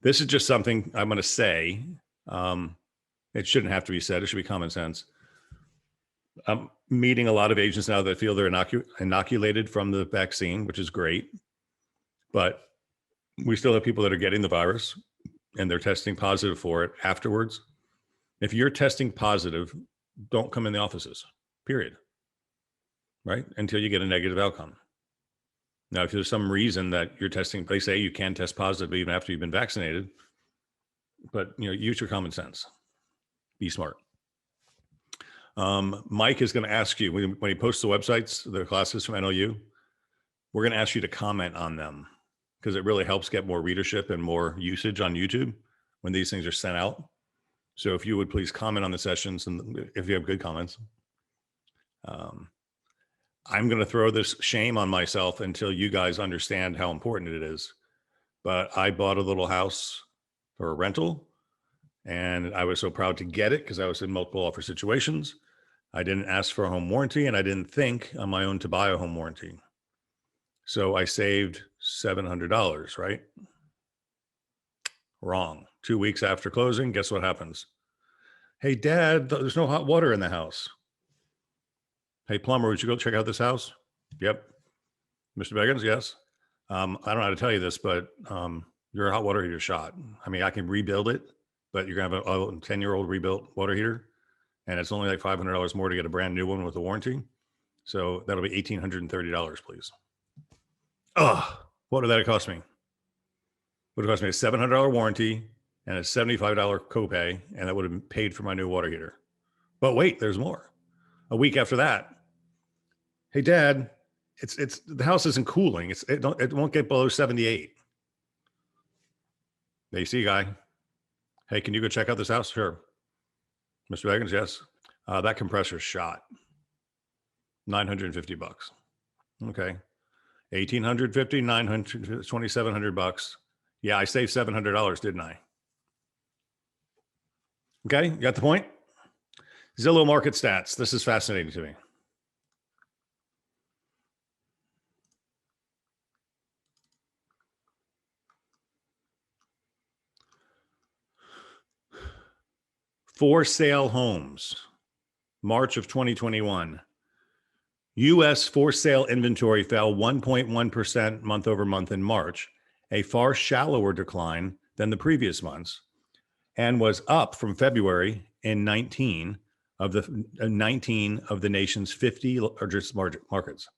This is just something I'm going to say. It shouldn't have to be said. It should be common sense. I'm meeting a lot of agents now that feel they're inoculated from the vaccine, which is great. But we still have people that are getting the virus and they're testing positive for it afterwards. If you're testing positive, don't come in the offices, period. Right? Until you get a negative outcome. Now, if there's some reason that you're testing, they say you can test positive even after you've been vaccinated, but use your common sense. Be smart. Mike is going to ask you when he posts the websites, the classes from NLU, we're going to ask you to comment on them because it really helps get more readership and more usage on YouTube when these things are sent out. So if you would please comment on the sessions and if you have good comments. I'm going to throw this shame on myself until you guys understand how important it is. But I bought a little house for a rental and I was so proud to get it because I was in multiple offer situations. I didn't ask for a home warranty and I didn't think on my own to buy a home warranty. So I saved $700, right? Wrong. 2 weeks after closing, guess what happens? Hey, Dad, there's no hot water in the house. Hey, plumber, would you go check out this house? Yep. Mr. Beggins, yes. I don't know how to tell you this, but your hot water heater shot. I mean, I can rebuild it, but you're going to have a 10-year-old rebuilt water heater, and it's only like $500 more to get a brand new one with a warranty. So that'll be $1,830, please. What did that cost me? It would have cost me a $700 warranty and a $75 copay, and that would have been paid for my new water heater. But wait, there's more. A week after that, hey, Dad, it's the house isn't cooling. It won't get below 78. AC guy, hey, can you go check out this house? Sure. Mr. Beggins, yes. That compressor's shot. $950. Okay. 1,850, 900, $2,700. Yeah, I saved $700, didn't I? Okay, you got the point? Zillow market stats. This is fascinating to me. For sale homes, March of 2021. U.S. for sale inventory fell 1.1% month over month in March, a far shallower decline than the previous months, and was up from February in 19 of the nation's 50 largest markets.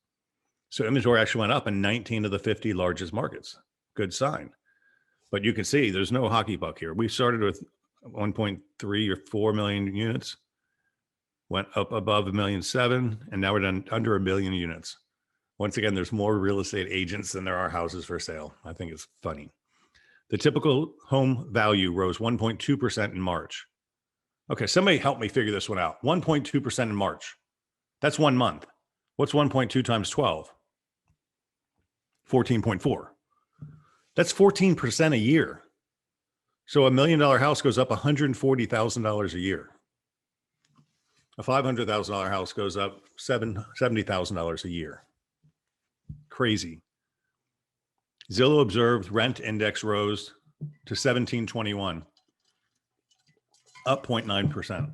So inventory actually went up in 19 of the 50 largest markets. Good sign. But you can see there's no hockey puck here. We started with 1.3 or 4 million units, went up above 1.7 million, and now we're done under 1 million units. Once again, there's more real estate agents than there are houses for sale. I think it's funny. The typical home value rose 1.2% in March. Okay, somebody help me figure this one out. 1.2% in March. That's 1 month. What's 1.2 times 12? 14.4. That's 14% a year. So $1 million house goes up $140,000 a year. A $500,000 house goes up $70,000 a year. Crazy. Zillow observed rent index rose to 1721, up 0.9%.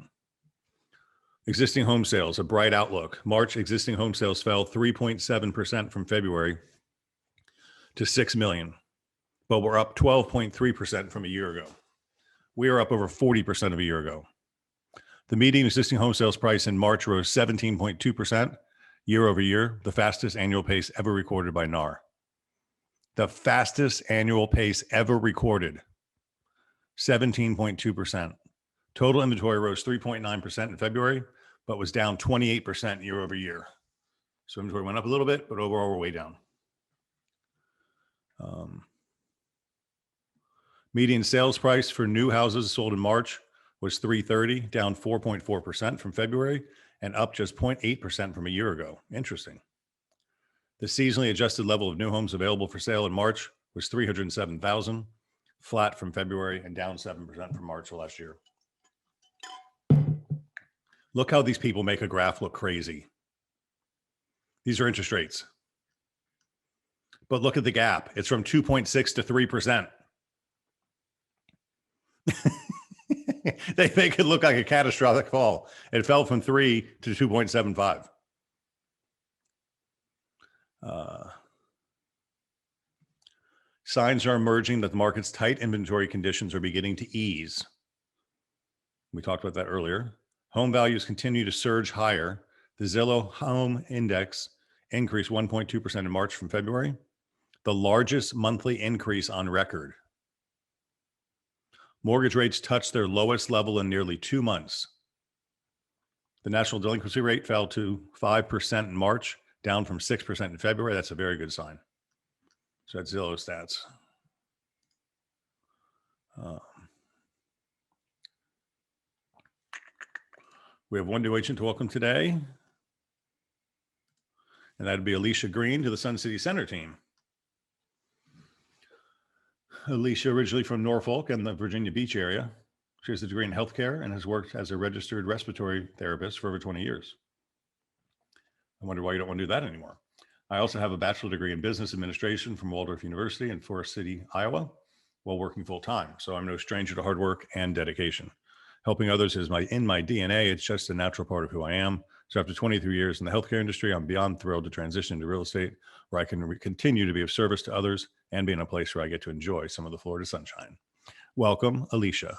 Existing home sales, a bright outlook. March existing home sales fell 3.7% from February to 6 million, but we're up 12.3% from a year ago. We are up over 40% of a year ago. The median existing home sales price in March rose 17.2% year over year, the fastest annual pace ever recorded by NAR. The fastest annual pace ever recorded, 17.2%. Total inventory rose 3.9% in February, but was down 28% year over year. So inventory went up a little bit, but overall we're way down. Median sales price for new houses sold in March was $330, down 4.4% from February and up just 0.8% from a year ago. Interesting. The seasonally adjusted level of new homes available for sale in March was 307,000, flat from February and down 7% from March of last year. Look how these people make a graph look crazy. These are interest rates. But look at the gap. It's from 2.6 to 3%. They make it look like a catastrophic fall. It fell from 3 to 2.75. Signs are emerging that the market's tight inventory conditions are beginning to ease. We talked about that earlier. Home values continue to surge higher. The Zillow Home Index increased 1.2% in March from February the largest monthly increase on record. Mortgage rates touched their lowest level in nearly 2 months. The national delinquency rate fell to 5% in March, down from 6% in February. That's a very good sign. So that's Zillow stats. We have one new agent to welcome today, and that'd be Alicia Green to the Sun City Center team. Alicia, originally from Norfolk and the Virginia Beach area. She has a degree in healthcare and has worked as a registered respiratory therapist for over 20 years. I wonder why you don't want to do that anymore. I also have a bachelor degree in business administration from Waldorf University in Forest City, Iowa, while working full time. So I'm no stranger to hard work and dedication. Helping others is in my DNA. It's just a natural part of who I am. So after 23 years in the healthcare industry, I'm beyond thrilled to transition into real estate, where I can continue to be of service to others and be in a place where I get to enjoy some of the Florida sunshine. Welcome, Alicia.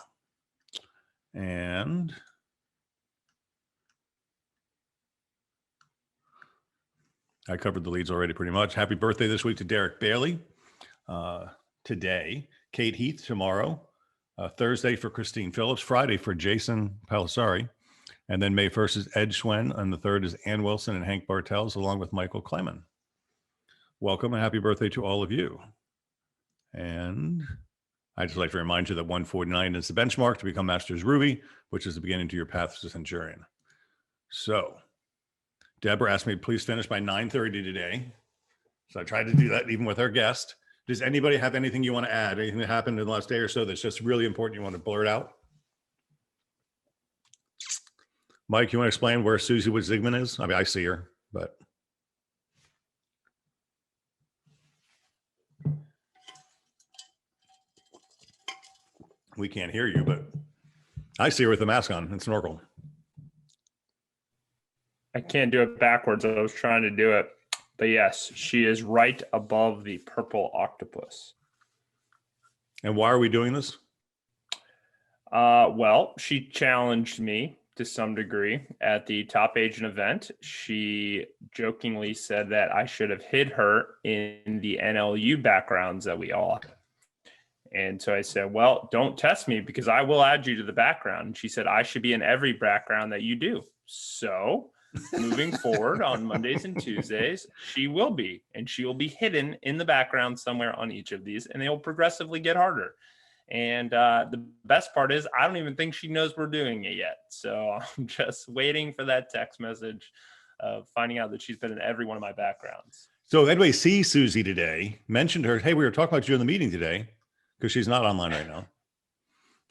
And I covered the leads already pretty much. Happy birthday this week to Derek Bailey. Today, Kate Heath tomorrow, Thursday for Christine Phillips, Friday for Jason Palisari, and then May 1st is Ed Schwen, and the 3rd is Ann Wilson and Hank Bartels, along with Michael Clement. Welcome and happy birthday to all of you. And I'd just like to remind you that 149 is the benchmark to become Master's Ruby, which is the beginning to your path to Centurion. So Deborah asked me to please finish by 9:30 today. So I tried to do that even with our guest. Does anybody have anything you want to add? Anything that happened in the last day or so that's just really important you want to blurt out? Mike, you want to explain where Susie Wood-Zigman is? I mean, I see her, but. We can't hear you, but I see her with the mask on and snorkel. I can't do it backwards. I was trying to do it. But yes, she is right above the purple octopus. And why are we doing this? Well, she challenged me to some degree at the top agent event. She jokingly said that I should have hid her in the NLU backgrounds that we all have. And so I said, well, don't test me because I will add you to the background. And she said, I should be in every background that you do. So moving forward on Mondays and Tuesdays, she will be, and she will be hidden in the background somewhere on each of these, and they will progressively get harder. And the best part is I don't even think she knows we're doing it yet. So I'm just waiting for that text message of finding out that she's been in every one of my backgrounds. So anybody see Susie today, mentioned her, hey, we were talking about you in the meeting today, because she's not online right now.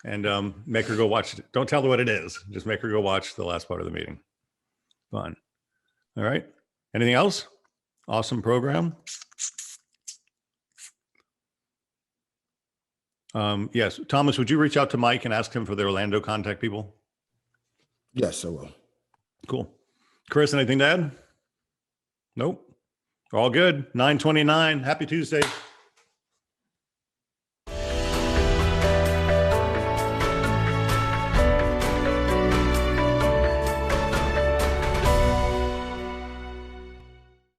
And make her go watch it. Don't tell her what it is. Just make her go watch the last part of the meeting. Fun. All right. Anything else? Awesome program. Yes. Thomas, would you reach out to Mike and ask him for the Orlando contact people? Yes, I will. Cool. Chris, anything to add? Nope. All good. 9:29. Happy Tuesday.